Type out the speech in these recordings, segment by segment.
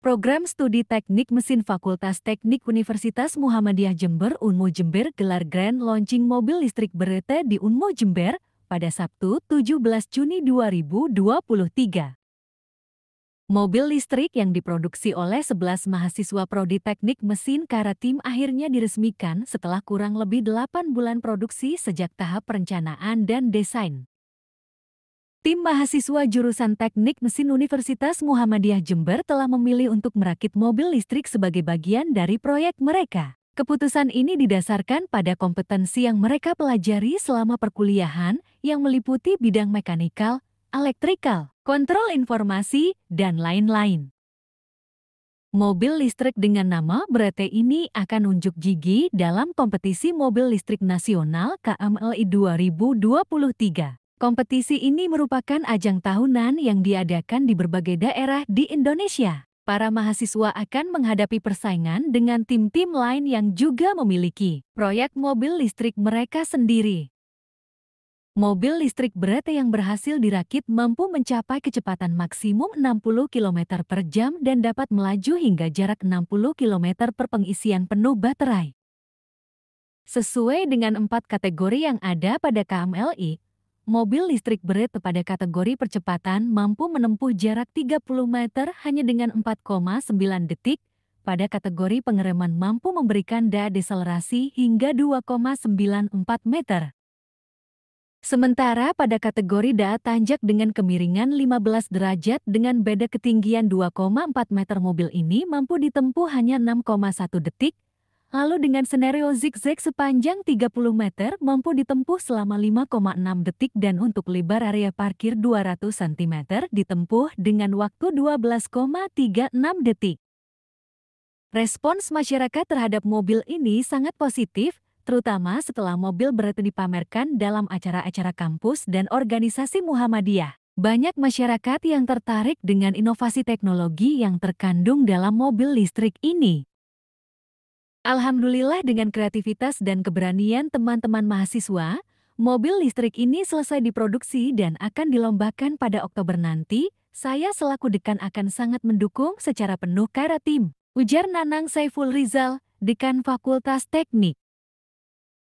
Program Studi Teknik Mesin Fakultas Teknik Universitas Muhammadiyah Jember Unmu Jember gelar Grand Launching Mobil Listrik Berete di Unmu Jember pada Sabtu 17 Juni 2023. Mobil listrik yang diproduksi oleh 11 mahasiswa Prodi Teknik Mesin Karatim akhirnya diresmikan setelah kurang lebih 8 bulan produksi sejak tahap perencanaan dan desain. Tim mahasiswa jurusan Teknik Mesin Universitas Muhammadiyah Jember telah memilih untuk merakit mobil listrik sebagai bagian dari proyek mereka. Keputusan ini didasarkan pada kompetensi yang mereka pelajari selama perkuliahan yang meliputi bidang mekanikal, elektrikal, kontrol informasi, dan lain-lain. Mobil listrik dengan nama Berete ini akan unjuk gigi dalam kompetisi mobil listrik nasional KMLI 2023. Kompetisi ini merupakan ajang tahunan yang diadakan di berbagai daerah di Indonesia. Para mahasiswa akan menghadapi persaingan dengan tim-tim lain yang juga memiliki proyek mobil listrik mereka sendiri. Mobil listrik Berete yang berhasil dirakit mampu mencapai kecepatan maksimum 60 km per jam dan dapat melaju hingga jarak 60 km per pengisian penuh baterai. Sesuai dengan 4 kategori yang ada pada KMLI, mobil listrik Berete pada kategori percepatan mampu menempuh jarak 30 meter hanya dengan 4,9 detik, pada kategori pengereman mampu memberikan daya deselerasi hingga 2,94 meter. Sementara pada kategori daya tanjak dengan kemiringan 15 derajat dengan beda ketinggian 2,4 meter mobil ini mampu ditempuh hanya 6,1 detik, lalu dengan skenario zigzag sepanjang 30 meter mampu ditempuh selama 5,6 detik dan untuk lebar area parkir 200 cm ditempuh dengan waktu 12,36 detik. Respons masyarakat terhadap mobil ini sangat positif, terutama setelah mobil Berete dipamerkan dalam acara-acara kampus dan organisasi Muhammadiyah. Banyak masyarakat yang tertarik dengan inovasi teknologi yang terkandung dalam mobil listrik ini. Alhamdulillah dengan kreativitas dan keberanian teman-teman mahasiswa, mobil listrik ini selesai diproduksi dan akan dilombakan pada Oktober nanti. Saya selaku dekan akan sangat mendukung secara penuh Karatim, ujar Nanang Saiful Rizal, Dekan Fakultas Teknik.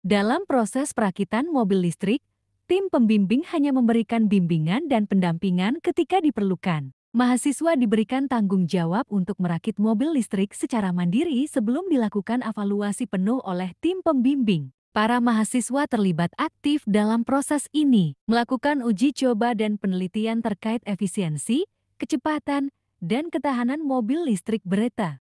Dalam proses perakitan mobil listrik, tim pembimbing hanya memberikan bimbingan dan pendampingan ketika diperlukan. Mahasiswa diberikan tanggung jawab untuk merakit mobil listrik secara mandiri sebelum dilakukan evaluasi penuh oleh tim pembimbing. Para mahasiswa terlibat aktif dalam proses ini, melakukan uji coba dan penelitian terkait efisiensi, kecepatan, dan ketahanan mobil listrik Berete.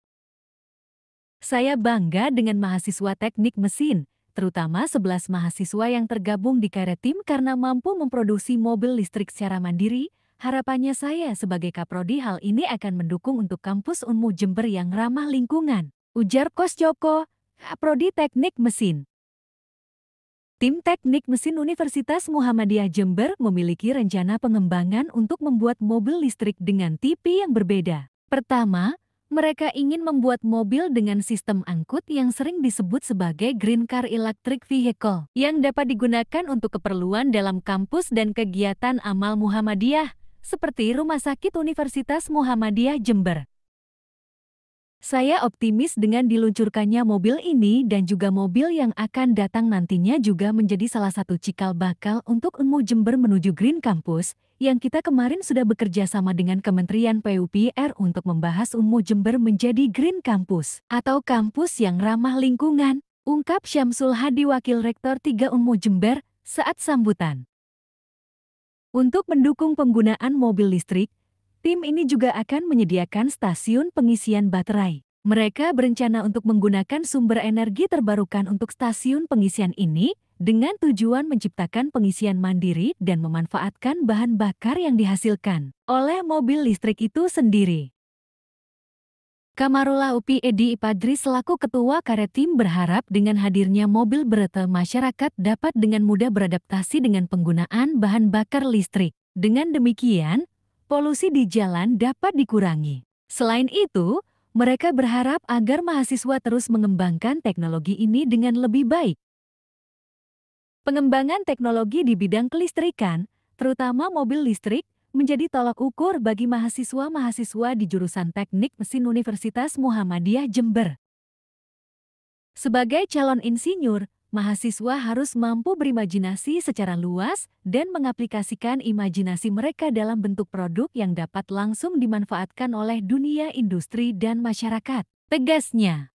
Saya bangga dengan mahasiswa teknik mesin, terutama 11 mahasiswa yang tergabung di Karatim karena mampu memproduksi mobil listrik secara mandiri. Harapannya saya sebagai Kaprodi hal ini akan mendukung untuk kampus Unmu Jember yang ramah lingkungan, ujar Kos Joko, Prodi Teknik Mesin. Tim Teknik Mesin Universitas Muhammadiyah Jember memiliki rencana pengembangan untuk membuat mobil listrik dengan tipe yang berbeda. Pertama, mereka ingin membuat mobil dengan sistem angkut yang sering disebut sebagai Green Car Electric Vehicle, yang dapat digunakan untuk keperluan dalam kampus dan kegiatan amal Muhammadiyah, seperti Rumah Sakit Universitas Muhammadiyah Jember. Saya optimis dengan diluncurkannya mobil ini dan juga mobil yang akan datang nantinya juga menjadi salah satu cikal bakal untuk Unmu Jember menuju Green Campus, yang kita kemarin sudah bekerja sama dengan Kementerian PUPR untuk membahas Unmu Jember menjadi Green Campus, atau kampus yang ramah lingkungan, ungkap Syamsul Hadi Wakil Rektor 3 Unmu Jember saat sambutan. Untuk mendukung penggunaan mobil listrik, tim ini juga akan menyediakan stasiun pengisian baterai. Mereka berencana untuk menggunakan sumber energi terbarukan untuk stasiun pengisian ini dengan tujuan menciptakan pengisian mandiri dan memanfaatkan bahan bakar yang dihasilkan oleh mobil listrik itu sendiri. Kamarullah UPI Edi Ipadri selaku Ketua Karatim berharap dengan hadirnya mobil Berete masyarakat dapat dengan mudah beradaptasi dengan penggunaan bahan bakar listrik. Dengan demikian, polusi di jalan dapat dikurangi. Selain itu, mereka berharap agar mahasiswa terus mengembangkan teknologi ini dengan lebih baik. Pengembangan teknologi di bidang kelistrikan, terutama mobil listrik, menjadi tolak ukur bagi mahasiswa-mahasiswa di jurusan Teknik Mesin Universitas Muhammadiyah Jember. Sebagai calon insinyur, mahasiswa harus mampu berimajinasi secara luas dan mengaplikasikan imajinasi mereka dalam bentuk produk yang dapat langsung dimanfaatkan oleh dunia industri dan masyarakat, tegasnya.